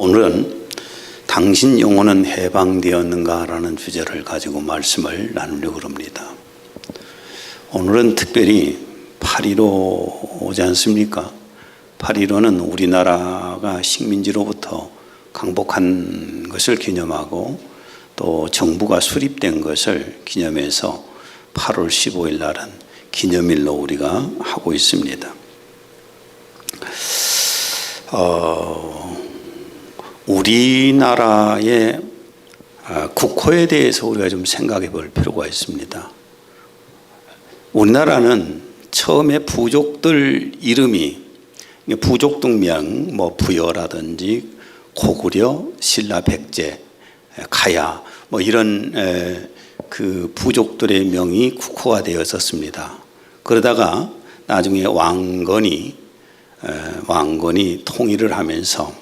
오늘은 당신 영혼은 해방되었는가 라는 주제를 가지고 말씀을 나누려고 합니다. 오늘은 특별히 8.15 오지 않습니까? 8.15는 우리나라가 식민지로부터 강복한 것을 기념하고 또 정부가 수립된 것을 기념해서 8월 15일 날은 기념일로 우리가 하고 있습니다. 우리나라의 국호에 대해서 우리가 좀 생각해 볼 필요가 있습니다. 우리나라는 처음에 부족들 이름이 부족등명, 부여라든지 고구려, 신라, 백제, 가야 이런 그 부족들의 명이 국호가 되었었습니다. 그러다가 나중에 왕건이 통일을 하면서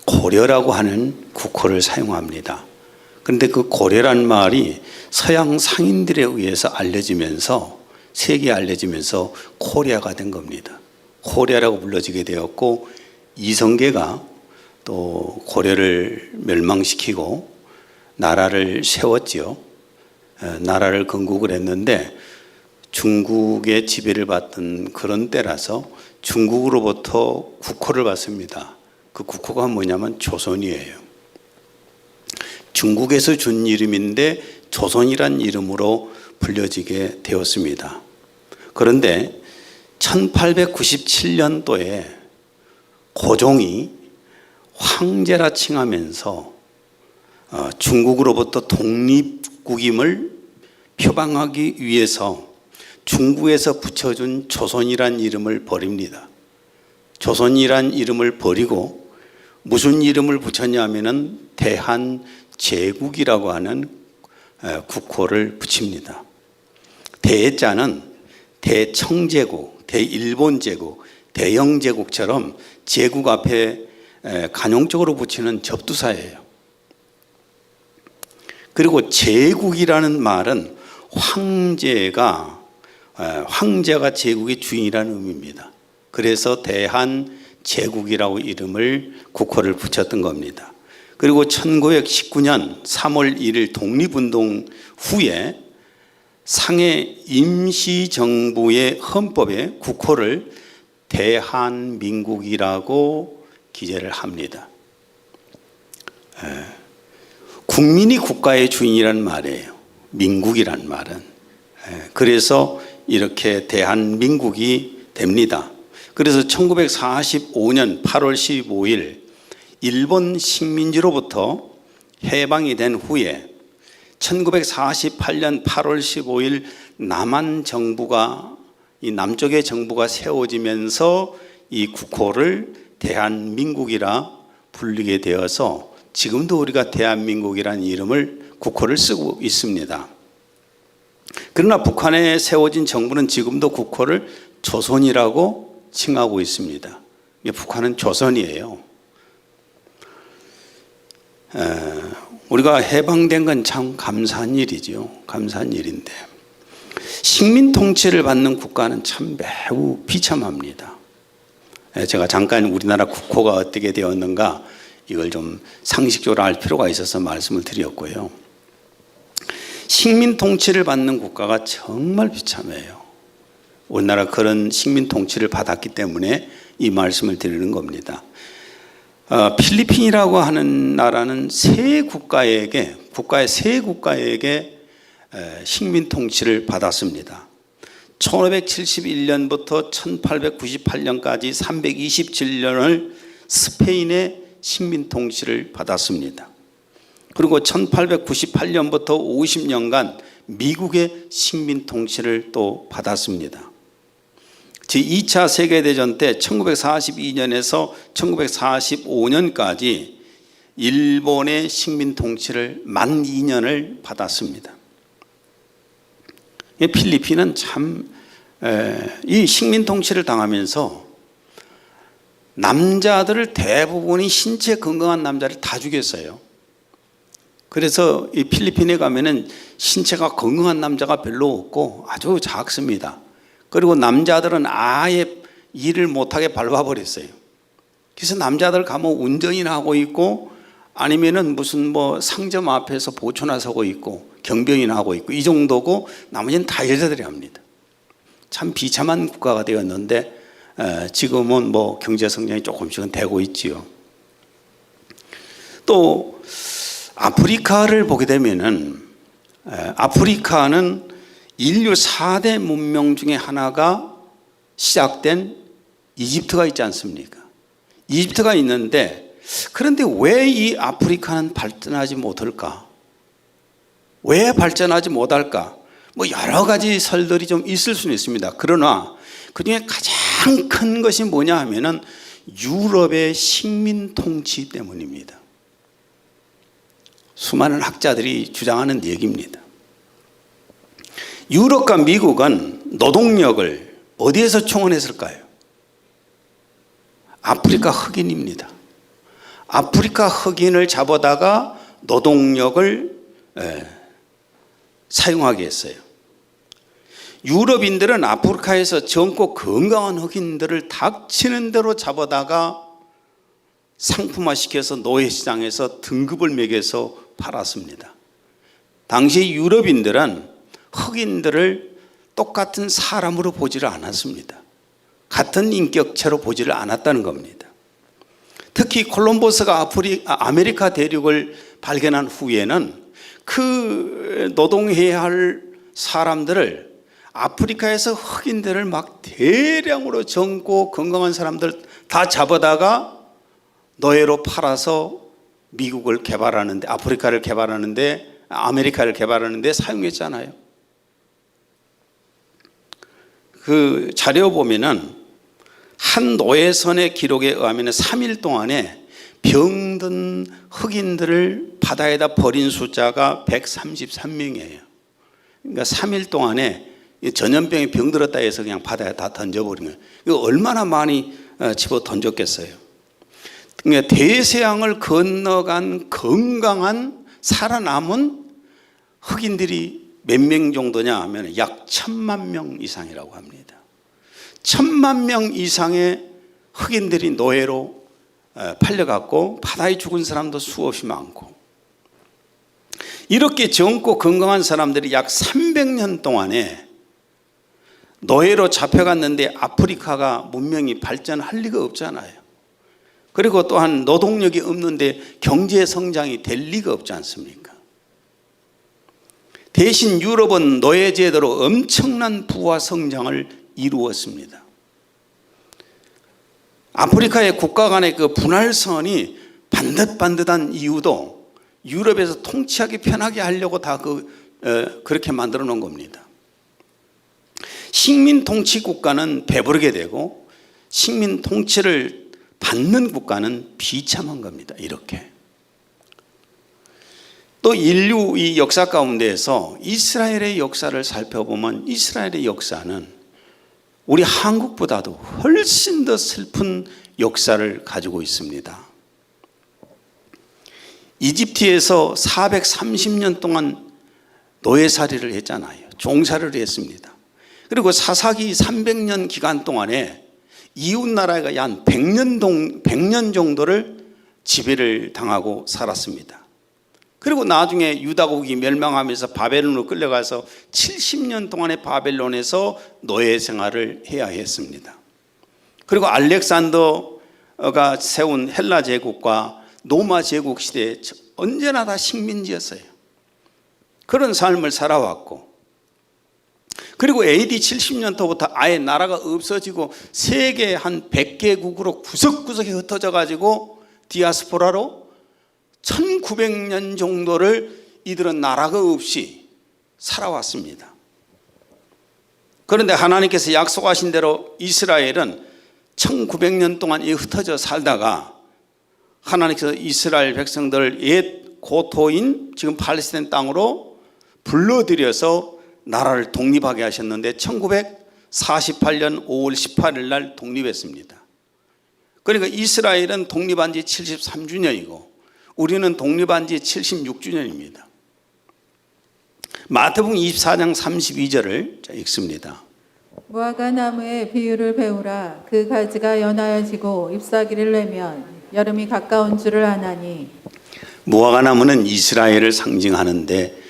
고려라고 하는 국호를 사용합니다. 그런데 그 고려란 말이 서양 상인들에 의해서 알려지면서 세계에 알려지면서 코리아가 된 겁니다. 코리아라고 불러지게 되었고 이성계가 또 고려를 멸망시키고 나라를 세웠지요. 나라를 건국을 했는데 중국의 지배를 받던 그런 때라서 중국으로부터 국호를 받습니다. 그 국호가 뭐냐면 조선이에요. 중국에서 준 이름인데 조선이란 이름으로 불려지게 되었습니다. 그런데 1897년도에 고종이 황제라 칭하면서 중국으로부터 독립국임을 표방하기 위해서 중국에서 붙여준 조선이란 이름을 버립니다. 조선이란 이름을 버리고 무슨 이름을 붙였냐면은 대한제국이라고 하는 국호를 붙입니다. 대자는 대청제국, 대일본제국, 대영제국처럼 제국 앞에 간용적으로 붙이는 접두사예요. 그리고 제국이라는 말은 황제가 제국의 주인이라는 의미입니다. 그래서 대한제국이라고 이름을 국호를 붙였던 겁니다. 그리고 1919년 3월 1일 독립운동 후에 상해 임시정부의 헌법에 국호를 대한민국이라고 기재를 합니다. 국민이 국가의 주인이라는 말이에요. 민국이란 말은. 그래서 이렇게 대한민국이 됩니다. 그래서 1945년 8월 15일 일본 식민지로부터 해방이 된 후에 1948년 8월 15일 이 남쪽의 정부가 세워지면서 이 국호를 대한민국이라 불리게 되어서 지금도 우리가 대한민국이라는 이름을 국호를 쓰고 있습니다. 그러나 북한에 세워진 정부는 지금도 국호를 조선이라고 칭하고 있습니다. 북한은 조선이에요. 우리가 해방된 건 참 감사한 일이죠. 감사한 일인데 식민 통치를 받는 국가는 참 매우 비참합니다. 제가 잠깐 우리나라 국호가 어떻게 되었는가 이걸 좀 상식적으로 알 필요가 있어서 말씀을 드렸고요. 식민 통치를 받는 국가가 정말 비참해요. 우리나라 그런 식민 통치를 받았기 때문에 이 말씀을 드리는 겁니다. 필리핀이라고 하는 나라는 국가의 세 국가에게 식민 통치를 받았습니다. 1571년부터 1898년까지 327년을 스페인의 식민 통치를 받았습니다. 그리고 1898년부터 50년간 미국의 식민 통치를 또 받았습니다. 제2차 세계대전 때 1942년에서 1945년까지 일본의 식민 통치를 만 2년을 받았습니다. 필리핀은 참 이 식민 통치를 당하면서 남자들을 대부분이 신체 건강한 남자를 다 죽였어요. 그래서 이 필리핀에 가면은 신체가 건강한 남자가 별로 없고 아주 작습니다. 그리고 남자들은 아예 일을 못하게 밟아버렸어요. 그래서 남자들 가면 운전이나 하고 있고 아니면은 무슨 뭐 상점 앞에서 보초나 서고 있고 경비원이나 하고 있고 이 정도고 나머지는 다 여자들이 합니다. 참 비참한 국가가 되었는데 지금은 뭐 경제 성장이 조금씩은 되고 있지요. 또 아프리카를 보게 되면은 아프리카는 인류 4대 문명 중에 하나가 시작된 이집트가 있지 않습니까? 이집트가 있는데 그런데 왜 이 아프리카는 발전하지 못할까? 왜 발전하지 못할까? 뭐 여러 가지 설들이 좀 있을 수는 있습니다. 그러나 그중에 가장 큰 것이 뭐냐 하면은 유럽의 식민 통치 때문입니다. 수많은 학자들이 주장하는 얘기입니다. 유럽과 미국은 노동력을 어디에서 총원했을까요? 아프리카 흑인입니다. 아프리카 흑인을 잡아다가 노동력을 사용하게 했어요. 유럽인들은 아프리카에서 젊고 건강한 흑인들을 닥치는 대로 잡아다가 상품화시켜서 노예시장에서 등급을 매겨서 팔았습니다. 당시 유럽인들은 흑인들을 똑같은 사람으로 보지를 않았습니다. 같은 인격체로 보지를 않았다는 겁니다. 특히 콜럼버스가 아메리카 대륙을 발견한 후에는 그 노동해야 할 사람들을 아프리카에서 흑인들을 막 대량으로 젊고 건강한 사람들 다 잡아다가 노예로 팔아서 미국을 개발하는데 아프리카를 개발하는데 아메리카를 개발하는데 사용했잖아요. 그 자료 보면은 한 노예선의 기록에 의하면 3일 동안에 병든 흑인들을 바다에다 버린 숫자가 133명이에요. 그러니까 3일 동안에 전염병에 병들었다 해서 그냥 바다에 다 던져버린 거예요. 이거 얼마나 많이 집어 던졌겠어요. 그러니까 대서양을 건너간 건강한 살아남은 흑인들이 몇 명 정도냐 하면 약 1000만 명 이상이라고 합니다. 1000만 명 이상의 흑인들이 노예로 팔려갔고 바다에 죽은 사람도 수없이 많고 이렇게 젊고 건강한 사람들이 약 300년 동안에 노예로 잡혀갔는데 아프리카가 문명이 발전할 리가 없잖아요. 그리고 또한 노동력이 없는데 경제 성장이 될 리가 없지 않습니까? 대신 유럽은 노예 제도로 엄청난 부와 성장을 이루었습니다. 아프리카의 국가 간의 그 분할선이 반듯반듯한 이유도 유럽에서 통치하기 편하게 하려고 다 그렇게 만들어 놓은 겁니다. 식민 통치 국가는 배부르게 되고 식민 통치를 받는 국가는 비참한 겁니다. 이렇게. 또 인류 이 역사 가운데에서 이스라엘의 역사를 살펴보면 이스라엘의 역사는 우리 한국보다도 훨씬 더 슬픈 역사를 가지고 있습니다. 이집트에서 430년 동안 노예살이를 했잖아요. 종살이를 했습니다. 그리고 사사기 300년 기간 동안에 이웃나라가 한 100년 정도를 지배를 당하고 살았습니다. 그리고 나중에 유다국이 멸망하면서 바벨론으로 끌려가서 70년 동안의 바벨론에서 노예 생활을 해야 했습니다. 그리고 알렉산더가 세운 헬라 제국과 로마 제국 시대에 언제나 다 식민지였어요. 그런 삶을 살아왔고 그리고 AD 70년부터 아예 나라가 없어지고 세계 한 100개국으로 구석구석에 흩어져 가지고 디아스포라로 1900년 정도를 이들은 나라가 없이 살아왔습니다. 그런데 하나님께서 약속하신 대로 이스라엘은 1900년 동안 흩어져 살다가 하나님께서 이스라엘 백성들을 옛 고토인 지금 팔레스타인 땅으로 불러들여서 나라를 독립하게 하셨는데 1948년 5월 18일 날 독립했습니다. 그러니까 이스라엘은 독립한 지 73주년이고 우리는 독립한 지 76주년입니다. 마태복음 24장 32절을 읽습니다. 무화과 나무의 비유를 배우라. 그 가지가 연하여지고 잎사귀를 내면 여름이 가까운 줄을 아나니. 무화과 나무는 이스라엘을 상징하는데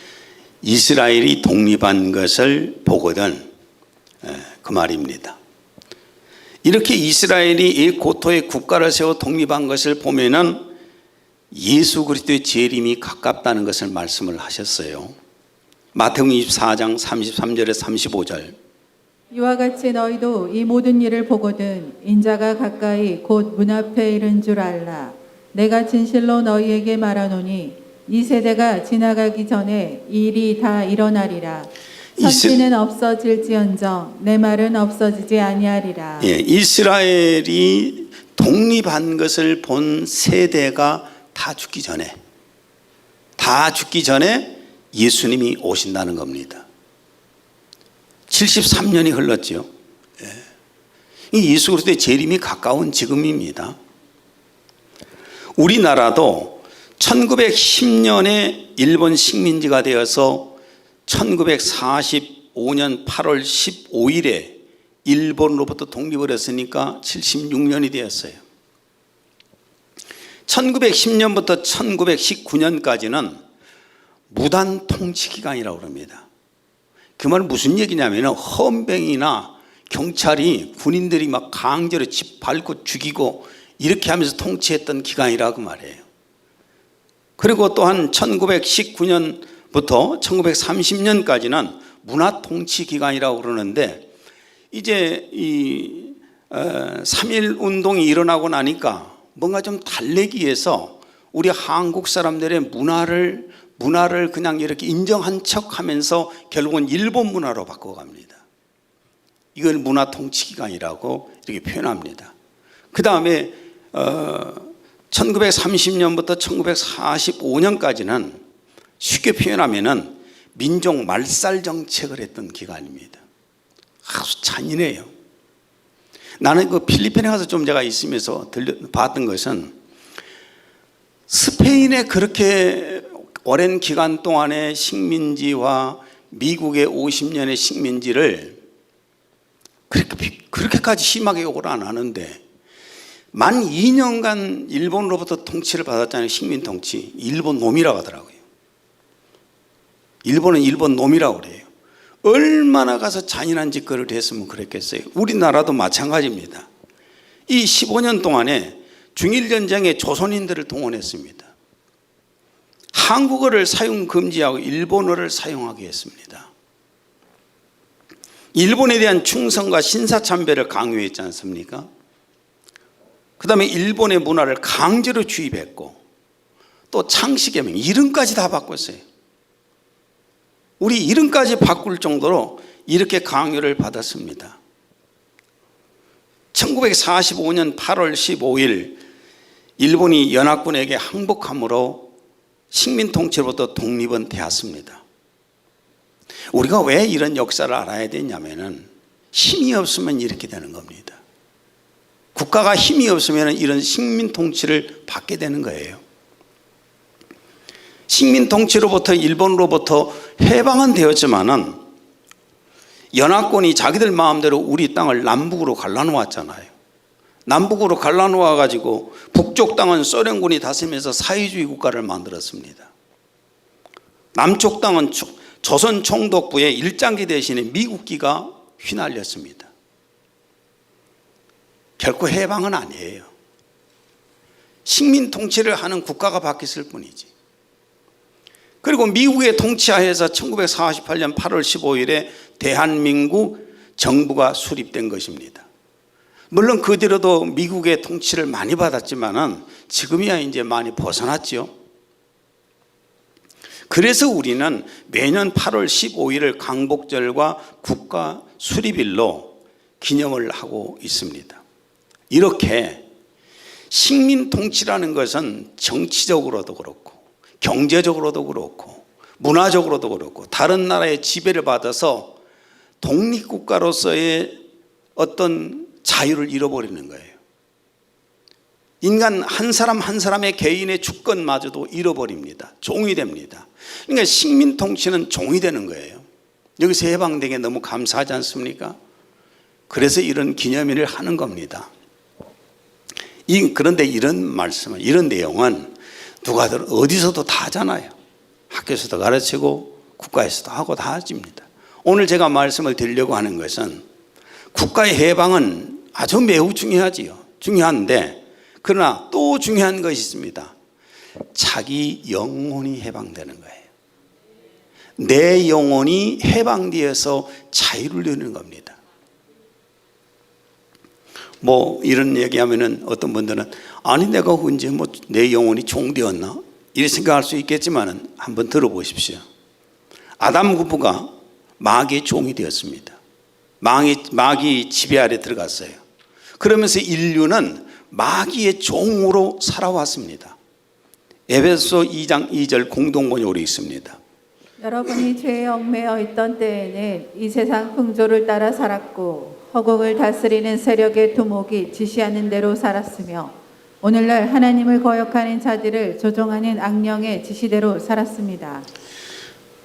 이스라엘이 독립한 것을 보거든 그 말입니다. 이렇게 이스라엘이 이 고토의 국가를 세워 독립한 것을 보면은 예수 그리스도의 재림이 가깝다는 것을 말씀을 하셨어요. 마태복음 24장 33절에 35절. 이와 같이 너희도 이 모든 일을 보거든 인자가 가까이 곧 문 앞에 이른 줄 알라. 내가 진실로 너희에게 말하노니 이 세대가 지나가기 전에 이 일이 다 일어나리라. 천지는 없어질지언정 내 말은 없어지지 아니하리라. 예, 이스라엘이 독립한 것을 본 세대가 다 죽기 전에 예수님이 오신다는 겁니다. 73년이 흘렀죠. 예수 그리스도의 재림이 가까운 지금입니다. 우리나라도 1910년에 일본 식민지가 되어서 1945년 8월 15일에 일본으로부터 독립을 했으니까 76년이 되었어요. 1910년부터 1919년까지는 무단 통치 기간이라고 합니다. 그 말은 무슨 얘기냐면 헌병이나 경찰이 군인들이 막 강제로 집 밟고 죽이고 이렇게 하면서 통치했던 기간이라고 말해요. 그리고 또한 1919년부터 1930년까지는 문화 통치 기간이라고 그러는데 이제 이 3.1 운동이 일어나고 나니까 뭔가 좀 달래기 위해서 우리 한국 사람들의 문화를 그냥 이렇게 인정한 척 하면서 결국은 일본 문화로 바꿔갑니다. 이걸 문화 통치 기간이라고 이렇게 표현합니다. 그 다음에 1930년부터 1945년까지는 쉽게 표현하면은 민족 말살 정책을 했던 기간입니다. 아주 잔인해요. 나는 그 필리핀에 가서 좀 제가 있으면서 봤던 것은 스페인에 그렇게 오랜 기간 동안의 식민지와 미국의 50년의 식민지를 그렇게까지 심하게 욕을 안 하는데 만 2년간 일본으로부터 통치를 받았잖아요. 식민 통치. 일본 놈이라고 하더라고요. 일본은 일본 놈이라고 그래요. 얼마나 가서 잔인한 짓거리를 했으면 그랬겠어요. 우리나라도 마찬가지입니다. 이 15년 동안에 중일전쟁에 조선인들을 동원했습니다. 한국어를 사용 금지하고 일본어를 사용하게 했습니다. 일본에 대한 충성과 신사참배를 강요했지 않습니까? 그 다음에 일본의 문화를 강제로 주입했고 또 창씨개명 이름까지 다 바꿨어요. 우리 이름까지 바꿀 정도로 이렇게 강요를 받았습니다. 1945년 8월 15일 일본이 연합군에게 항복함으로 식민 통치로부터 독립은 되었습니다. 우리가 왜 이런 역사를 알아야 되냐면은 힘이 없으면 이렇게 되는 겁니다. 국가가 힘이 없으면 이런 식민 통치를 받게 되는 거예요. 식민 통치로부터 일본으로부터 해방은 되었지만은 연합군이 자기들 마음대로 우리 땅을 남북으로 갈라놓았잖아요. 남북으로 갈라놓아 가지고 북쪽 땅은 소련군이 다스리면서 사회주의 국가를 만들었습니다. 남쪽 땅은 조선 총독부의 일장기 대신에 미국기가 휘날렸습니다. 결코 해방은 아니에요. 식민 통치를 하는 국가가 바뀌었을 뿐이지. 그리고 미국의 통치하에서 1948년 8월 15일에 대한민국 정부가 수립된 것입니다. 물론 그 뒤로도 미국의 통치를 많이 받았지만은 지금이야 이제 많이 벗어났죠. 그래서 우리는 매년 8월 15일을 강복절과 국가 수립일로 기념을 하고 있습니다. 이렇게 식민 통치라는 것은 정치적으로도 그렇고 경제적으로도 그렇고 문화적으로도 그렇고 다른 나라의 지배를 받아서 독립국가로서의 어떤 자유를 잃어버리는 거예요. 인간 한 사람 한 사람의 개인의 주권마저도 잃어버립니다. 종이 됩니다. 그러니까 식민 통치는 종이 되는 거예요. 여기서 해방된 게 너무 감사하지 않습니까? 그래서 이런 기념일을 하는 겁니다. 그런데 이런 말씀은, 이런 내용은 누가들 어디서도 다 하잖아요. 학교에서도 가르치고 국가에서도 하고 다 하집니다. 오늘 제가 말씀을 드리려고 하는 것은 국가의 해방은 아주 매우 중요하지요. 중요한데 그러나 또 중요한 것이 있습니다. 자기 영혼이 해방되는 거예요. 내 영혼이 해방되어서 자유를 누리는 겁니다. 뭐 이런 얘기하면은 어떤 분들은 아니 내가 언제 뭐 내 영혼이 종되었나 이렇게 생각할 수 있겠지만은 한번 들어보십시오. 아담 부부가 마귀의 종이 되었습니다. 마귀 지배 아래 들어갔어요. 그러면서 인류는 마귀의 종으로 살아왔습니다. 에베소 2장 2절 공동번역으로 있습니다. 여러분이 죄에 얽매여 있던 때에는 이 세상 풍조를 따라 살았고 허공을 다스리는 세력의 두목이 지시하는 대로 살았으며 오늘날 하나님을 거역하는 자들을 조종하는 악령의 지시대로 살았습니다.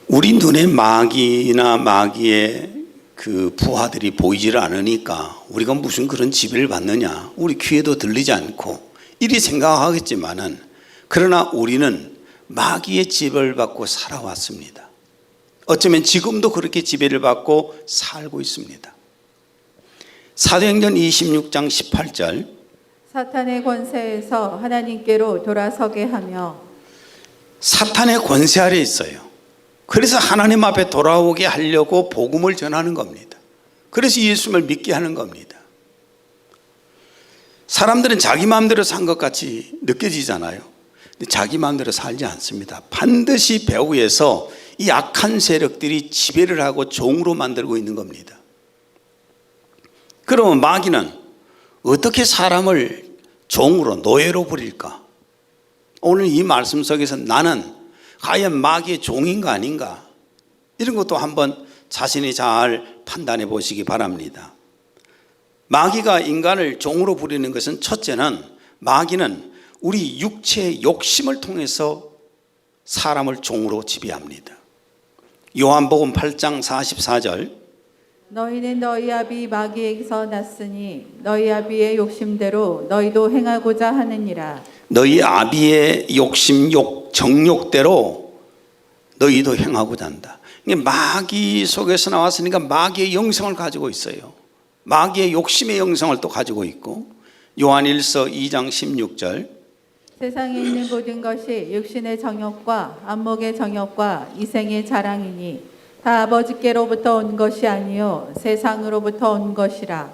우리 눈에 마귀나 마귀의 그 부하들이 보이지를 않으니까 우리가 무슨 그런 지배를 받느냐, 우리 귀에도 들리지 않고 이리 생각하겠지만은 그러나 우리는 마귀의 지배를 받고 살아왔습니다. 어쩌면 지금도 그렇게 지배를 받고 살고 있습니다. 사도행전 26장 18절 사탄의 권세에서 하나님께로 돌아서게 하며 사탄의 권세 아래 있어요. 그래서 하나님 앞에 돌아오게 하려고 복음을 전하는 겁니다. 그래서 예수님을 믿게 하는 겁니다. 사람들은 자기 마음대로 산 것 같이 느껴지잖아요. 근데 자기 마음대로 살지 않습니다. 반드시 배후에서 이 악한 세력들이 지배를 하고 종으로 만들고 있는 겁니다. 그러면 마귀는 어떻게 사람을 종으로 노예로 부릴까? 오늘 이 말씀 속에서 나는 과연 마귀의 종인가 아닌가? 이런 것도 한번 자신이 잘 판단해 보시기 바랍니다. 마귀가 인간을 종으로 부리는 것은 첫째는 마귀는 우리 육체의 욕심을 통해서 사람을 종으로 지배합니다. 요한복음 8장 44절 너희는 너희 아비 마귀에게서 났으니 너희 아비의 욕심대로 너희도 행하고자 하느니라. 너희 아비의 욕심, 정욕대로 너희도 행하고자 한다. 마귀 속에서 나왔으니까 마귀의 영성을 가지고 있어요. 마귀의 욕심의 영성을 또 가지고 있고 요한일서 2장 16절 세상에 있는 모든 것이 육신의 정욕과 안목의 정욕과 이생의 자랑이니 다 아버지께로부터 온 것이 아니요 세상으로부터 온 것이라.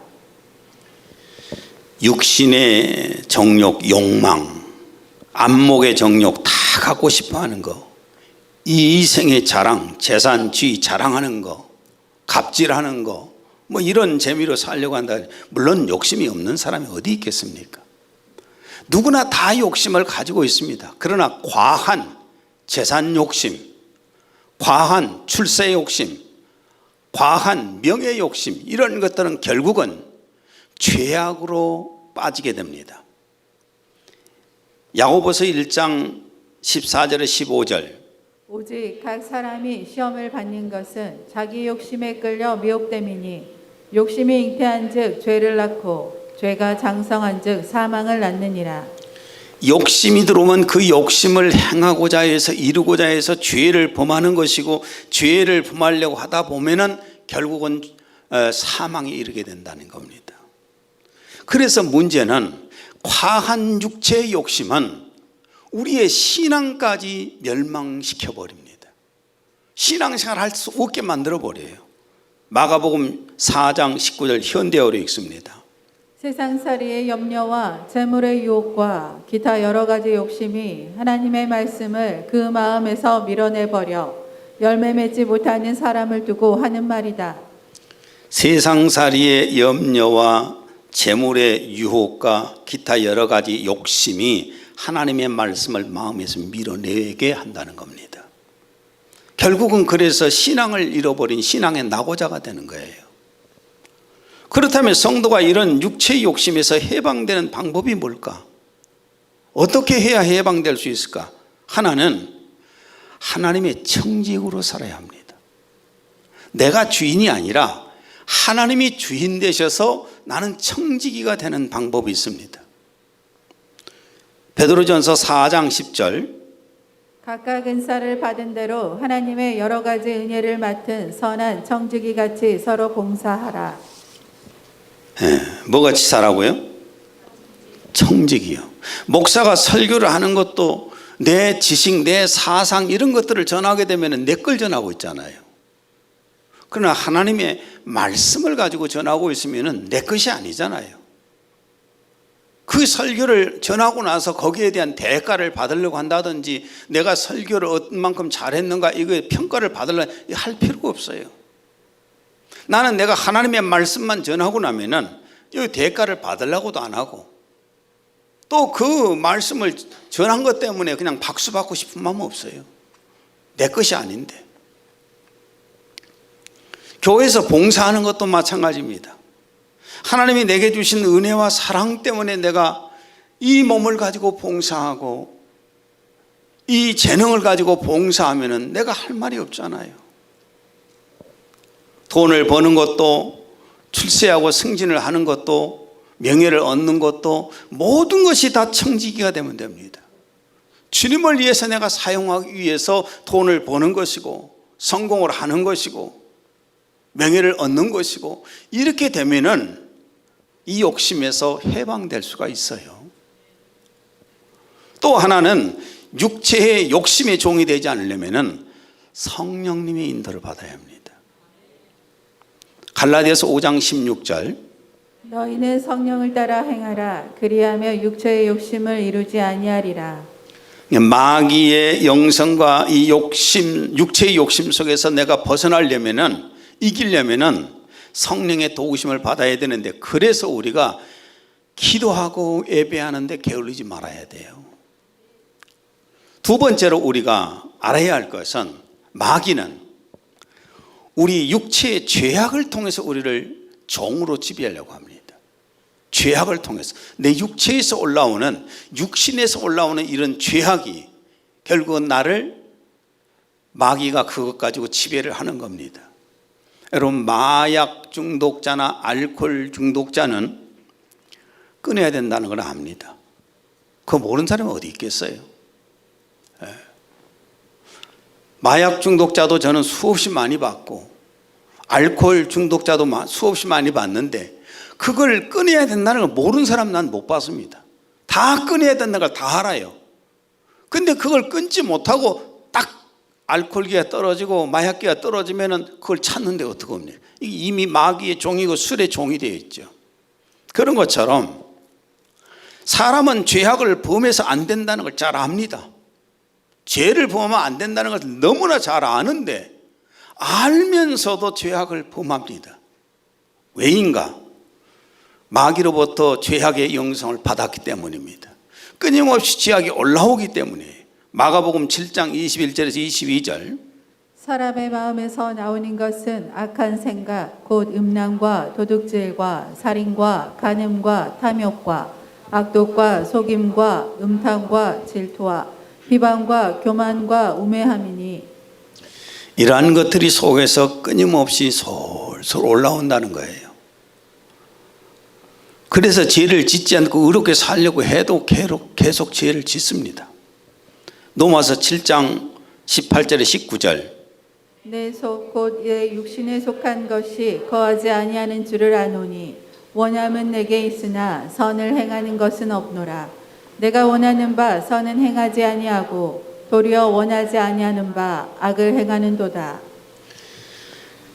육신의 정욕, 욕망, 안목의 정욕 다 갖고 싶어하는 거, 이 이생의 자랑, 재산주의 자랑하는 거, 갑질하는 거, 뭐 이런 재미로 살려고 한다. 물론 욕심이 없는 사람이 어디 있겠습니까? 누구나 다 욕심을 가지고 있습니다. 그러나 과한 재산 욕심, 과한 출세 욕심, 과한 명예 욕심 이런 것들은 결국은 죄악으로 빠지게 됩니다. 야고보서 1장 14절에 15절 오직 각 사람이 시험을 받는 것은 자기 욕심에 끌려 미혹됨이니 욕심이 잉태한즉 죄를 낳고 죄가 장성한즉 사망을 낳느니라. 욕심이 들어오면 그 욕심을 행하고자 해서 이루고자 해서 죄를 범하는 것이고 죄를 범하려고 하다 보면은 결국은 사망에 이르게 된다는 겁니다. 그래서 문제는 과한 육체의 욕심은 우리의 신앙까지 멸망시켜 버립니다. 신앙생활 할 수 없게 만들어 버려요. 마가복음 4장 19절 현대어로 읽습니다. 세상살이의 염려와 재물의 유혹과 기타 여러 가지 욕심이 하나님의 말씀을 그 마음에서 밀어내버려 열매 맺지 못하는 사람을 두고 하는 말이다. 세상살이의 염려와 재물의 유혹과 기타 여러 가지 욕심이 하나님의 말씀을 마음에서 밀어내게 한다는 겁니다. 결국은 그래서 신앙을 잃어버린 신앙의 낙오자가 되는 거예요. 그렇다면 성도가 이런 육체의 욕심에서 해방되는 방법이 뭘까? 어떻게 해야 해방될 수 있을까? 하나는 하나님의 청직으로 살아야 합니다. 내가 주인이 아니라 하나님이 주인 되셔서 나는 청지기가 되는 방법이 있습니다. 베드로전서 4장 10절, 각각 은사를 받은 대로 하나님의 여러 가지 은혜를 맡은 선한 청지기 같이 서로 봉사하라. 뭐같이 살라고요? 청지기요. 목사가 설교를 하는 것도 내 지식, 내 사상 이런 것들을 전하게 되면 내 걸 전하고 있잖아요. 그러나 하나님의 말씀을 가지고 전하고 있으면 내 것이 아니잖아요. 그 설교를 전하고 나서 거기에 대한 대가를 받으려고 한다든지 내가 설교를 얼만큼 잘했는가 이거 평가를 받으려고 할 필요가 없어요. 나는 내가 하나님의 말씀만 전하고 나면은 이 대가를 받으려고도 안 하고 또 그 말씀을 전한 것 때문에 그냥 박수 받고 싶은 마음 없어요. 내 것이 아닌데. 교회에서 봉사하는 것도 마찬가지입니다. 하나님이 내게 주신 은혜와 사랑 때문에 내가 이 몸을 가지고 봉사하고 이 재능을 가지고 봉사하면은 내가 할 말이 없잖아요. 돈을 버는 것도 출세하고 승진을 하는 것도 명예를 얻는 것도 모든 것이 다 청지기가 되면 됩니다. 주님을 위해서 내가 사용하기 위해서 돈을 버는 것이고 성공을 하는 것이고 명예를 얻는 것이고 이렇게 되면은 이 욕심에서 해방될 수가 있어요. 또 하나는 육체의 욕심의 종이 되지 않으려면은 성령님의 인도를 받아야 합니다. 갈라디아서 5장 16절, 너희는 성령을 따라 행하라. 그리하며 육체의 욕심을 이루지 아니하리라. 마귀의 영성과 이 욕심, 육체의 욕심 속에서 내가 벗어나려면은 이기려면은 성령의 도우심을 받아야 되는데 그래서 우리가 기도하고 예배하는데 게을리지 말아야 돼요. 두 번째로 우리가 알아야 할 것은 마귀는 우리 육체의 죄악을 통해서 우리를 종으로 지배하려고 합니다. 죄악을 통해서 내 육체에서 올라오는 육신에서 올라오는 이런 죄악이 결국은 나를 마귀가 그것 가지고 지배를 하는 겁니다. 여러분 마약 중독자나 알코올 중독자는 끊어야 된다는 걸 압니다. 그거 모르는 사람이 어디 있겠어요? 마약 중독자도 저는 수없이 많이 봤고 알코올 중독자도 수없이 많이 봤는데 그걸 끊어야 된다는 걸 모르는 사람 난 못 봤습니다. 다 끊어야 된다는 걸 다 알아요. 근데 그걸 끊지 못하고 딱 알코올기가 떨어지고 마약기가 떨어지면은 그걸 찾는데 어떡합니까? 이미 마귀의 종이고 술의 종이 되어 있죠. 그런 것처럼 사람은 죄악을 범해서 안 된다는 걸 잘 압니다. 죄를 범하면 안 된다는 걸 너무나 잘 아는데 알면서도 죄악을 범합니다. 왜인가? 마귀로부터 죄악의 영성을 받았기 때문입니다. 끊임없이 죄악이 올라오기 때문이에요. 마가복음 7장 21절에서 22절, 사람의 마음에서 나오는 것은 악한 생각 곧 음란과 도둑질과 살인과 간음과 탐욕과 악독과 속임과 음탕과 질투와 비방과 교만과 우매함이니 이러한 것들이 속에서 끊임없이 솔솔 올라온다는 거예요. 그래서 죄를 짓지 않고 의롭게 살려고 해도 계속 죄를 짓습니다. 로마서 7장 18절에 19절, 내 속 곧 내 육신에 속한 것이 거하지 아니하는 줄을 아노니 원함은 내게 있으나 선을 행하는 것은 없노라. 내가 원하는 바 선은 행하지 아니하고 도리어 원하지 아니하는 바 악을 행하는도다.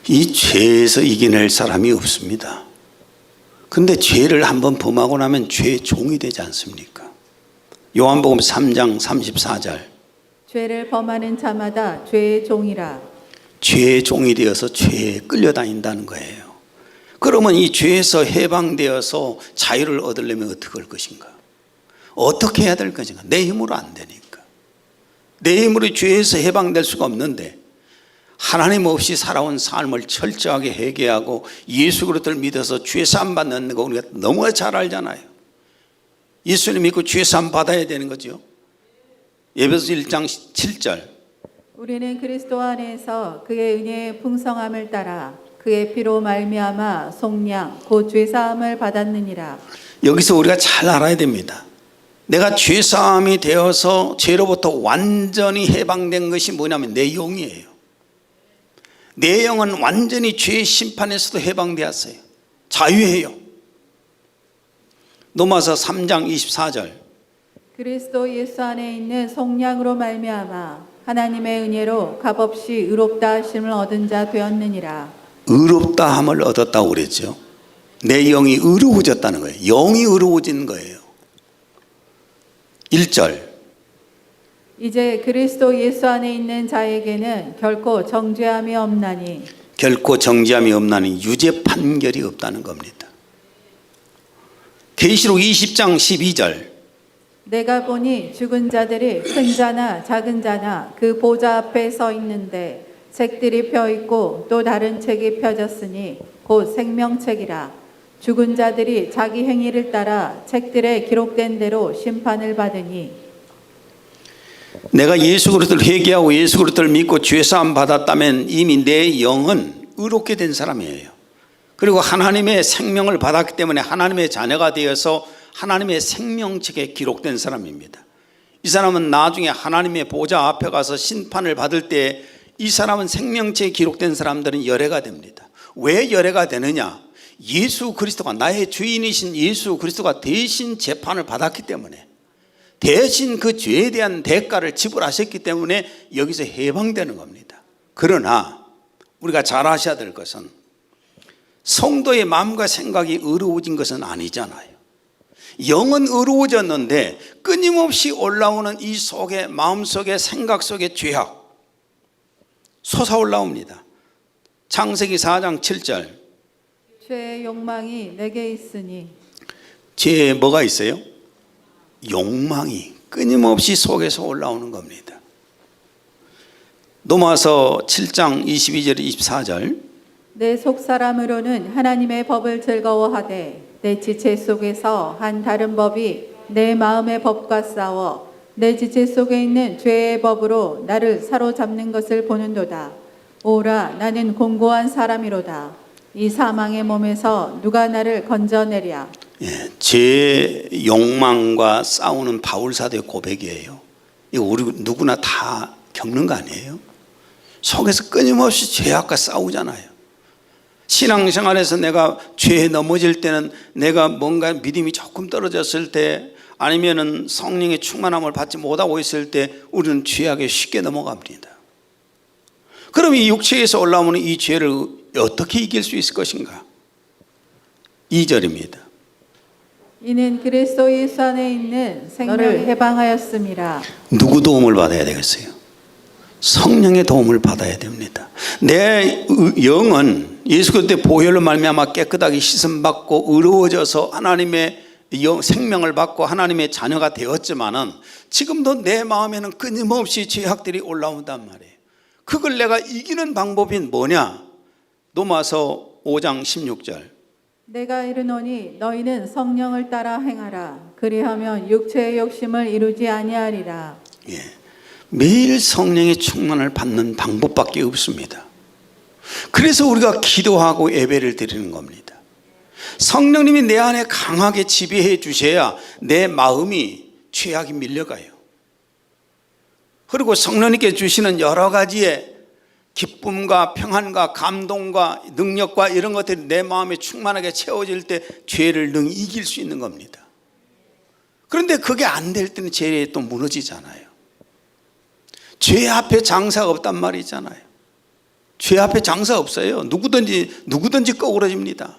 이 죄에서 이겨낼 사람이 없습니다. 근데 죄를 한번 범하고 나면 죄의 종이 되지 않습니까? 요한복음 3장 34절, 죄를 범하는 자마다 죄의 종이라. 죄의 종이 되어서 죄에 끌려다닌다는 거예요. 그러면 이 죄에서 해방되어서 자유를 얻으려면 어떻게 할 것인가? 어떻게 해야 될 것인가? 내 힘으로 안 되니까. 내 힘으로 죄에서 해방될 수가 없는데 하나님 없이 살아온 삶을 철저하게 회개하고 예수 그리스도를 믿어서 죄사함 받는 거 우리가 너무 잘 알잖아요. 예수님 믿고 죄사함 받아야 되는 거죠. 에베소 1장 7절, 우리는 그리스도 안에서 그의 은혜의 풍성함을 따라 그 그의 피로 말미암아 속량 곧 죄사함을 받았느니라. 여기서 우리가 잘 알아야 됩니다. 내가 죄사함이 되어서 죄로부터 완전히 해방된 것이 뭐냐면 내 영이에요. 내 영은 완전히 죄의 심판에서도 해방되었어요. 자유해요. 로마서 3장 24절. 그리스도 예수 안에 있는 속량으로 말미암아 하나님의 은혜로 값없이 의롭다 하심을 얻은 자 되었느니라. 의롭다 함을 얻었다고 그랬죠. 내 영이 의로워졌다는 거예요. 영이 의로워진 거예요. 1절. 이제 그리스도 예수 안에 있는 자에게는 결코 정죄함이 없나니 결코 정죄함이 없나니 유죄 판결이 없다는 겁니다. 계시록 20장 12절. 내가 보니 죽은 자들이 큰 자나 작은 자나 그 보좌 앞에 서 있는데 책들이 펴 있고 또 다른 책이 펴졌으니 곧 생명책이라. 죽은 자들이 자기 행위를 따라 책들에 기록된 대로 심판을 받으니 내가 예수 그리스도를 회개하고 예수 그리스도를 믿고 죄사함 받았다면 이미 내 영은 의롭게 된 사람이에요. 그리고 하나님의 생명을 받았기 때문에 하나님의 자녀가 되어서 하나님의 생명책에 기록된 사람입니다. 이 사람은 나중에 하나님의 보좌 앞에 가서 심판을 받을 때 이 사람은 생명책에 기록된 사람들은 열애가 됩니다. 왜 열애가 되느냐? 예수 그리스도가 나의 주인이신 예수 그리스도가 대신 재판을 받았기 때문에 대신 그 죄에 대한 대가를 지불하셨기 때문에 여기서 해방되는 겁니다. 그러나 우리가 잘 아셔야 될 것은 성도의 마음과 생각이 의로워진 것은 아니잖아요. 영은 의로워졌는데 끊임없이 올라오는 이 속에 마음속에 생각 속에 죄악 솟아올라옵니다. 창세기 4장 7절. 죄의 욕망이 내게 있으니 죄에 뭐가 있어요? 욕망이 끊임없이 속에서 올라오는 겁니다. 로마서 7장 22절 24절. 내 속사람으로는 하나님의 법을 즐거워하되 내 지체 속에서 한 다른 법이 내 마음의 법과 싸워 내 지체 속에 있는 죄의 법으로 나를 사로잡는 것을 보는도다. 오라 나는 공고한 사람이로다. 이 사망의 몸에서 누가 나를 건져내랴. 예, 제 욕망과 싸우는 바울 사도의 고백이에요. 이거 우리 누구나 다 겪는 거 아니에요? 속에서 끊임없이 죄악과 싸우잖아요. 신앙생활에서 내가 죄에 넘어질 때는 내가 뭔가 믿음이 조금 떨어졌을 때 아니면은 성령의 충만함을 받지 못하고 있을 때 우리는 죄악에 쉽게 넘어갑니다. 그럼 이 육체에서 올라오는 이 죄를 어떻게 이길 수 있을 것인가? 2절입니다. 이는 그리스도 예수 안에 있는 생명을 해방하였음이라. 누구 도움을 받아야 되겠어요? 성령의 도움을 받아야 됩니다. 내 영은 예수 그리스도의 보혈로 말미암아 깨끗하게 씻음받고 의로워져서 하나님의 생명을 받고 하나님의 자녀가 되었지만은 지금도 내 마음에는 끊임없이 죄악들이 올라온단 말이에요. 그걸 내가 이기는 방법이 뭐냐? 로마서 5장 16절. 내가 이르노니 너희는 성령을 따라 행하라. 그리하면 육체의 욕심을 이루지 아니하리라. 예, 매일 성령의 충만을 받는 방법밖에 없습니다. 그래서 우리가 기도하고 예배를 드리는 겁니다. 성령님이 내 안에 강하게 지배해 주셔야 내 마음이 죄악이 밀려가요. 그리고 성령님께 주시는 여러 가지의 기쁨과 평안과 감동과 능력과 이런 것들이 내 마음에 충만하게 채워질 때 죄를 능히 이길 수 있는 겁니다. 그런데 그게 안 될 때는 죄에 또 무너지잖아요. 죄 앞에 장사가 없단 말이잖아요. 죄 앞에 장사 없어요. 누구든지 꺼그러집니다.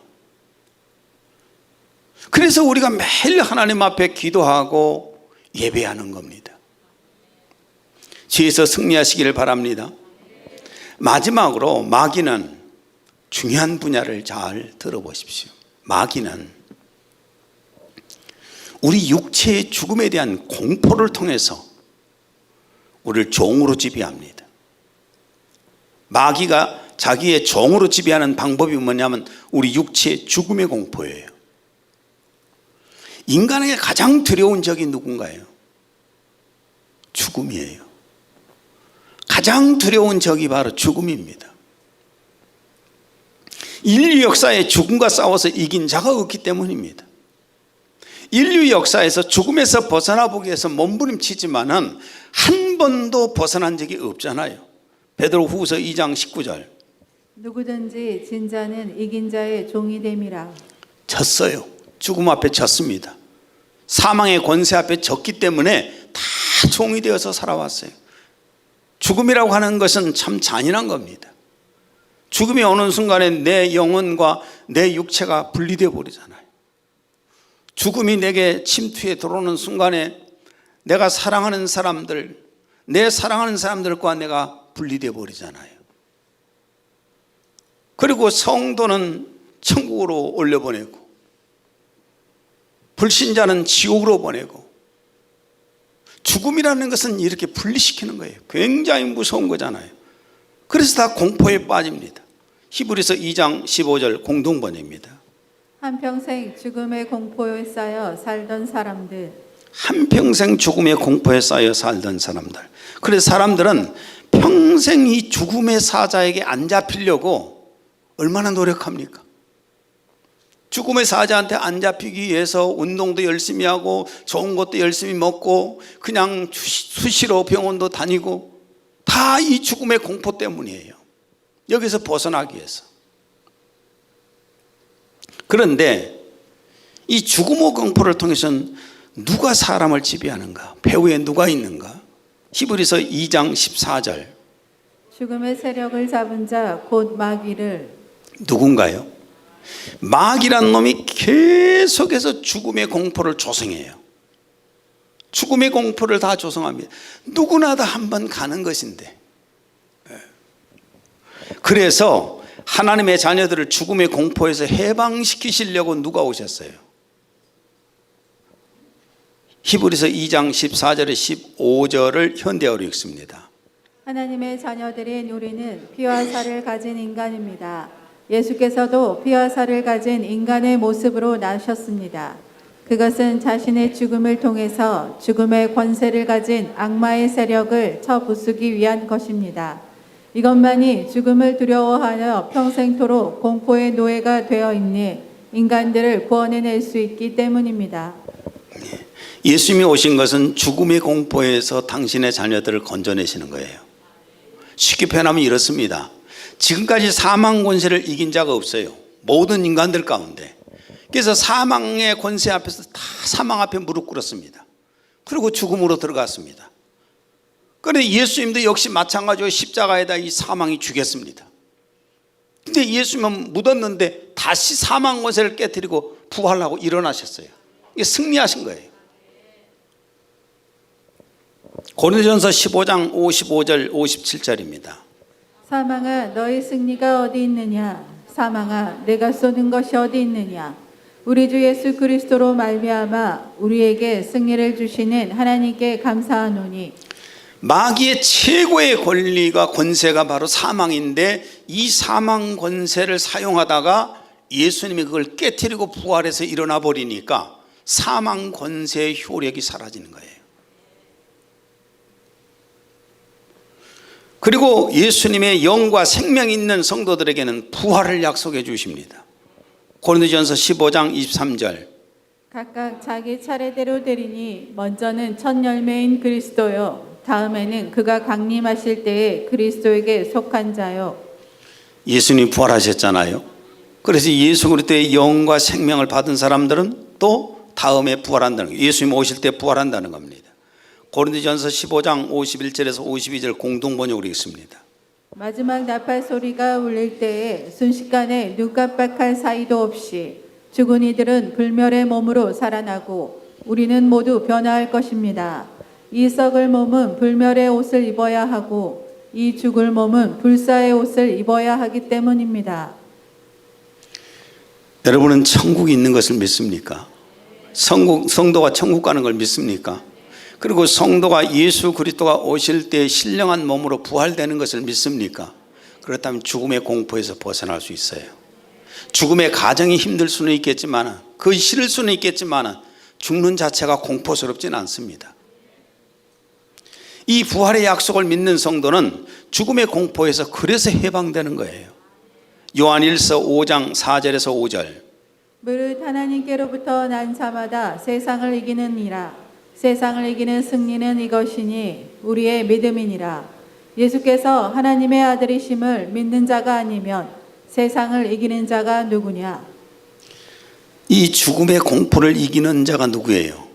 그래서 우리가 매일 하나님 앞에 기도하고 예배하는 겁니다. 죄에서 승리하시기를 바랍니다. 마지막으로 마귀는 중요한 분야를 잘 들어보십시오. 마귀는 우리 육체의 죽음에 대한 공포를 통해서 우리를 종으로 지배합니다. 마귀가 자기의 종으로 지배하는 방법이 뭐냐면 우리 육체의 죽음의 공포예요. 인간에게 가장 두려운 적이 누군가요? 죽음이에요. 가장 두려운 적이 바로 죽음입니다. 인류 역사에 죽음과 싸워서 이긴 자가 없기 때문입니다. 인류 역사에서 죽음에서 벗어나 보기 위해서 몸부림치지만은 한 번도 벗어난 적이 없잖아요. 베드로후서 2장 19절. 누구든지 진 자는 이긴 자의 종이 됨이라. 졌어요. 죽음 앞에 졌습니다. 사망의 권세 앞에 졌기 때문에 다 종이 되어서 살아왔어요. 죽음이라고 하는 것은 참 잔인한 겁니다. 죽음이 오는 순간에 내 영혼과 내 육체가 분리되어 버리잖아요. 죽음이 내게 침투해 들어오는 순간에 내가 사랑하는 사람들, 내 사랑하는 사람들과 내가 분리되어 버리잖아요. 그리고 성도는 천국으로 올려보내고 불신자는 지옥으로 보내고, 죽음이라는 것은 이렇게 분리시키는 거예요. 굉장히 무서운 거잖아요. 그래서 다 공포에 빠집니다. 히브리서 2장 15절 공동번역입니다. 한평생 죽음의 공포에 쌓여 살던 사람들. 한평생 죽음의 공포에 쌓여 살던 사람들. 그래서 사람들은 평생 이 죽음의 사자에게 안 잡히려고 얼마나 노력합니까? 죽음의 사자한테 안 잡히기 위해서 운동도 열심히 하고 좋은 것도 열심히 먹고 그냥 수시로 병원도 다니고, 다 이 죽음의 공포 때문이에요. 여기서 벗어나기 위해서. 그런데 이 죽음의 공포를 통해서는 누가 사람을 지배하는가? 배후에 누가 있는가? 히브리서 2장 14절. 죽음의 세력을 잡은 자 곧 마귀를. 누군가요? 마귀란 놈이 계속해서 죽음의 공포를 조성해요. 죽음의 공포를 다 조성합니다. 누구나 다 한번 가는 것인데. 그래서 하나님의 자녀들을 죽음의 공포에서 해방시키시려고 누가 오셨어요? 히브리서 2장 14절에 15절을 현대어로 읽습니다. 하나님의 자녀들인 우리는 피와 살을 가진 인간입니다. 예수께서도 피와 살을 가진 인간의 모습으로 나셨습니다. 그것은 자신의 죽음을 통해서 죽음의 권세를 가진 악마의 세력을 쳐부수기 위한 것입니다. 이것만이 죽음을 두려워하여 평생토록 공포의 노예가 되어 있는 인간들을 구원해낼 수 있기 때문입니다. 예수님이 오신 것은 죽음의 공포에서 당신의 자녀들을 건져내시는 거예요. 쉽게 표현하면 이렇습니다. 지금까지 사망 권세를 이긴 자가 없어요. 모든 인간들 가운데. 그래서 사망의 권세 앞에서 다 사망 앞에 무릎 꿇었습니다. 그리고 죽음으로 들어갔습니다. 그런데 예수님도 역시 마찬가지로 십자가에다 이 사망이 죽였습니다. 근데 예수님은 묻었는데 다시 사망 권세를 깨뜨리고 부활하고 일어나셨어요. 이게 승리하신 거예요. 고린도전서 15장 55절 57절입니다. 사망아 너희 승리가 어디 있느냐? 사망아 내가 쏘는 것이 어디 있느냐? 우리 주 예수 그리스도로 말미암아 우리에게 승리를 주시는 하나님께 감사하노니. 마귀의 최고의 권리가 권세가 바로 사망인데, 이 사망 권세를 사용하다가 예수님이 그걸 깨뜨리고 부활해서 일어나 버리니까 사망 권세의 효력이 사라지는 거예요. 그리고 예수님의 영과 생명이 있는 성도들에게는 부활을 약속해 주십니다. 고린도전서 15장 23절. 각각 자기 차례대로 되리니 먼저는 첫 열매인 그리스도요 다음에는 그가 강림하실 때에 그리스도에게 속한 자요. 예수님이 부활하셨잖아요. 그래서 예수 그리스도의 영과 생명을 받은 사람들은 또 다음에 부활한다는 거예요. 예수님 오실 때 부활한다는 겁니다. 고린도전서 15장 51절에서 52절 공동 번역으로 읽습니다. 마지막 나팔 소리가 울릴 때에 순식간에 눈 깜빡할 사이도 없이 죽은 이들은 불멸의 몸으로 살아나고 우리는 모두 변화할 것입니다. 이 썩을 몸은 불멸의 옷을 입어야 하고 이 죽을 몸은 불사의 옷을 입어야 하기 때문입니다. 여러분은 천국이 있는 것을 믿습니까? 성도가 천국 가는 걸 믿습니까? 그리고 성도가 예수 그리스도가 오실 때 신령한 몸으로 부활되는 것을 믿습니까? 그렇다면 죽음의 공포에서 벗어날 수 있어요. 죽음의 가정이 힘들 수는 있겠지만, 그 싫을 수는 있겠지만 죽는 자체가 공포스럽지는 않습니다. 이 부활의 약속을 믿는 성도는 죽음의 공포에서 그래서 해방되는 거예요. 요한일서 5장 4절에서 5절. 무릇 하나님께로부터 난 자마다 세상을 이기는 이라. 세상을 이기는 승리는 이것이니 우리의 믿음이니라. 예수께서 하나님의 아들이심을 믿는 자가 아니면 세상을 이기는 자가 누구냐? 이 죽음의 공포를 이기는 자가 누구예요?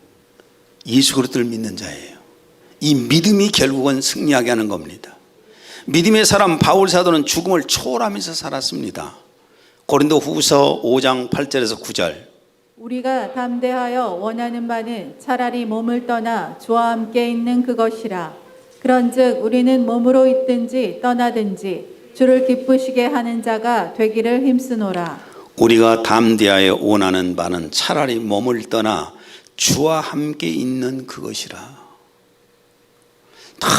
예수 그리스도를 믿는 자예요. 이 믿음이 결국은 승리하게 하는 겁니다. 믿음의 사람 바울 사도는 죽음을 초월하면서 살았습니다. 고린도 후서 5장 8절에서 9절. 우리가 담대하여 원하는 바는 차라리 몸을 떠나 주와 함께 있는 그것이라. 그런즉 우리는 몸으로 있든지 떠나든지 주를 기쁘시게 하는 자가 되기를 힘쓰노라. 우리가 담대하여 원하는 바는 차라리 몸을 떠나 주와 함께 있는 그것이라. 다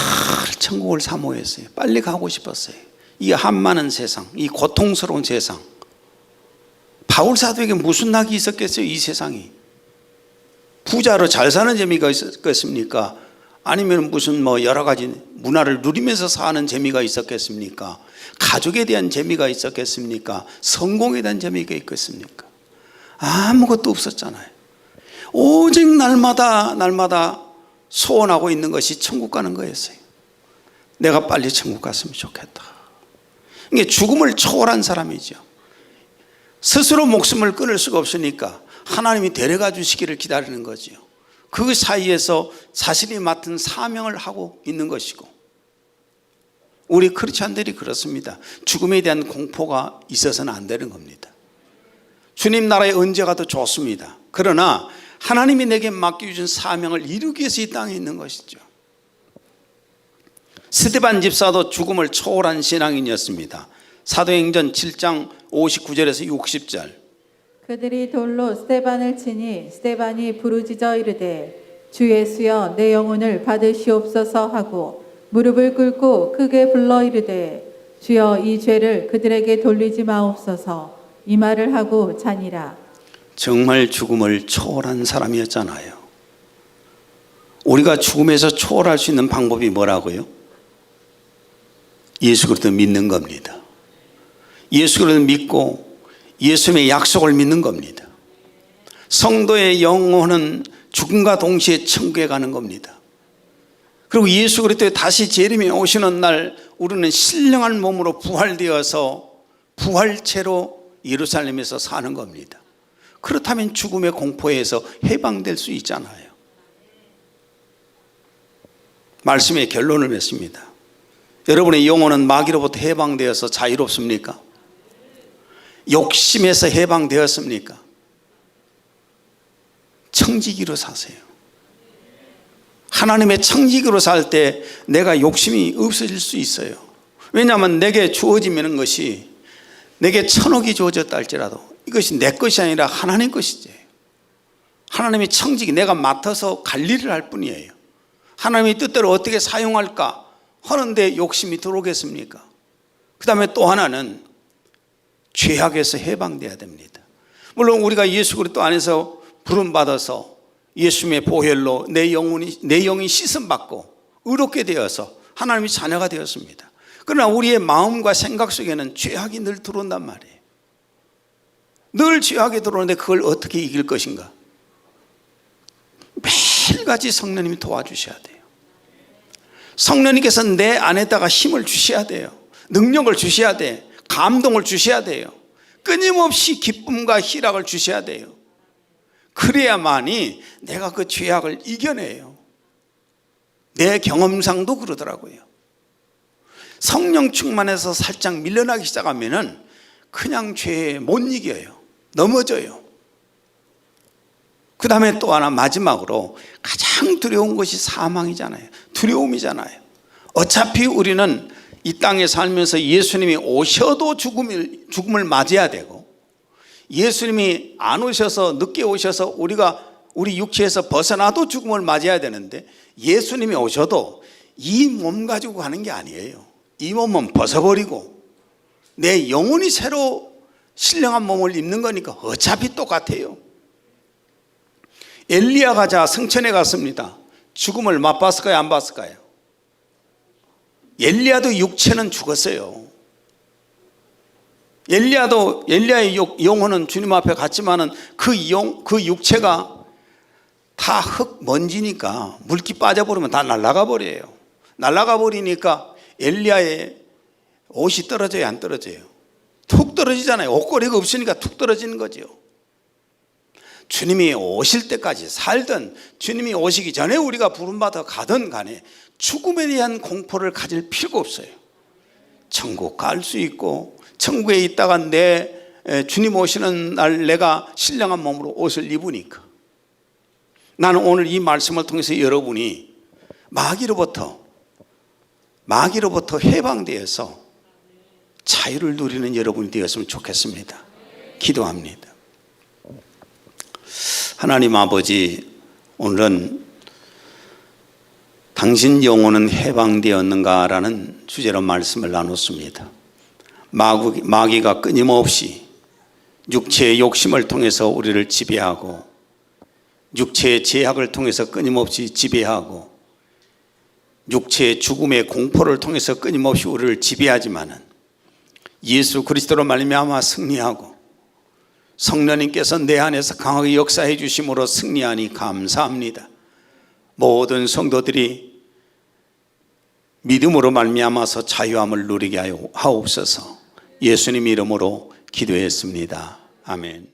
천국을 사모했어요. 빨리 가고 싶었어요. 이 한많은 세상, 이 고통스러운 세상. 바울 사도에게 무슨 낙이 있었겠어요? 이 세상이. 부자로 잘 사는 재미가 있었겠습니까? 아니면 무슨 여러 가지 문화를 누리면서 사는 재미가 있었겠습니까? 가족에 대한 재미가 있었겠습니까? 성공에 대한 재미가 있겠습니까? 아무것도 없었잖아요. 오직 날마다 소원하고 있는 것이 천국 가는 거였어요. 내가 빨리 천국 갔으면 좋겠다. 이게 죽음을 초월한 사람이죠. 스스로 목숨을 끊을 수가 없으니까 하나님이 데려가 주시기를 기다리는 거죠. 그 사이에서 자신이 맡은 사명을 하고 있는 것이고, 우리 크리스찬들이 그렇습니다. 죽음에 대한 공포가 있어서는 안 되는 겁니다. 주님 나라에 언제 가도 좋습니다. 그러나 하나님이 내게 맡겨주신 사명을 이루기 위해서 이 땅에 있는 것이죠. 스데반 집사도 죽음을 초월한 신앙인이었습니다. 사도행전 7장 59절에서 60절. 그들이 돌로 스데반을 치니 스데반이 부르짖어 이르되 주 예수여 내 영혼을 받으시옵소서 하고 무릎을 꿇고 크게 불러 이르되 주여 이 죄를 그들에게 돌리지 마옵소서. 이 말을 하고 자니라. 정말 죽음을 초월한 사람이었잖아요. 우리가 죽음에서 초월할 수 있는 방법이 뭐라고요? 예수 그리스도 믿는 겁니다. 예수 그리스도 믿고 예수님의 약속을 믿는 겁니다. 성도의 영혼은 죽음과 동시에 천국에 가는 겁니다. 그리고 예수 그리스도의 다시 재림이 오시는 날 우리는 신령한 몸으로 부활되어서 부활체로 예루살렘에서 사는 겁니다. 그렇다면 죽음의 공포에서 해방될 수 있잖아요. 말씀의 결론을 맺습니다. 여러분의 영혼은 마귀로부터 해방되어서 자유롭습니까? 욕심에서 해방되었습니까? 청지기로 사세요. 하나님의 청지기로 살 때 내가 욕심이 없어질 수 있어요. 왜냐하면 내게 주어지는 것이, 내게 1,000억이 주어졌다 할지라도 이것이 내 것이 아니라 하나님 것이지. 하나님의 청지기, 내가 맡아서 관리를 할 뿐이에요. 하나님의 뜻대로 어떻게 사용할까 하는데 욕심이 들어오겠습니까? 그 다음에 또 하나는 죄악에서 해방돼야 됩니다. 물론 우리가 예수 그리스도 안에서 부름받아서 예수님의 보혈로 내 영이 씻음받고 의롭게 되어서 하나님의 자녀가 되었습니다. 그러나 우리의 마음과 생각 속에는 죄악이 늘 들어온단 말이에요. 늘 죄악이 들어오는데 그걸 어떻게 이길 것인가? 매일같이 성령님이 도와주셔야 돼요. 성령님께서 내 안에다가 힘을 주셔야 돼요. 능력을 주셔야 돼. 감동을 주셔야 돼요. 끊임없이 기쁨과 희락을 주셔야 돼요. 그래야만이 내가 그 죄악을 이겨내요. 내 경험상도 그러더라고요. 성령 충만해서 살짝 밀려나기 시작하면은 그냥 죄에 못 이겨요. 넘어져요. 그 다음에 또 하나, 마지막으로 가장 두려운 것이 사망이잖아요. 두려움이잖아요. 어차피 우리는 이 땅에 살면서 예수님이 오셔도 죽음을 맞이해야 되고, 예수님이 안 오셔서 늦게 오셔서 우리 육체에서 벗어나도 죽음을 맞이해야 되는데, 예수님이 오셔도 이 몸 가지고 가는 게 아니에요. 이 몸은 벗어버리고 내 영혼이 새로 신령한 몸을 입는 거니까 어차피 똑같아요. 엘리야가 성천에 갔습니다. 죽음을 맛봤을까요? 안 봤을까요? 엘리야도 육체는 죽었어요. 엘리야의 영혼은 주님 앞에 갔지만은 그 육체가 다 흙 먼지니까 물기 빠져버리면 다 날아가 버려요. 날아가 버리니까 엘리야의 옷이 떨어져요, 안 떨어져요? 툭 떨어지잖아요. 옷걸이가 없으니까 툭 떨어지는 거죠. 주님이 오실 때까지 살든 주님이 오시기 전에 우리가 부름받아 가든 간에 죽음에 대한 공포를 가질 필요가 없어요. 천국 갈 수 있고 천국에 있다가 주님 오시는 날 내가 신령한 몸으로 옷을 입으니까. 나는 오늘 이 말씀을 통해서 여러분이 마귀로부터 해방되어서 자유를 누리는 여러분이 되었으면 좋겠습니다. 기도합니다. 하나님 아버지, 오늘은 당신 영혼은 해방되었는가라는 주제로 말씀을 나눴습니다. 마귀가 끊임없이 육체의 욕심을 통해서 우리를 지배하고 육체의 제약을 통해서 끊임없이 지배하고 육체의 죽음의 공포를 통해서 끊임없이 우리를 지배하지만은 예수 그리스도로 말미암아 승리하고 성령님께서 내 안에서 강하게 역사해 주심으로 승리하니 감사합니다. 모든 성도들이 믿음으로 말미암아서 자유함을 누리게 하옵소서. 예수님 이름으로 기도했습니다. 아멘.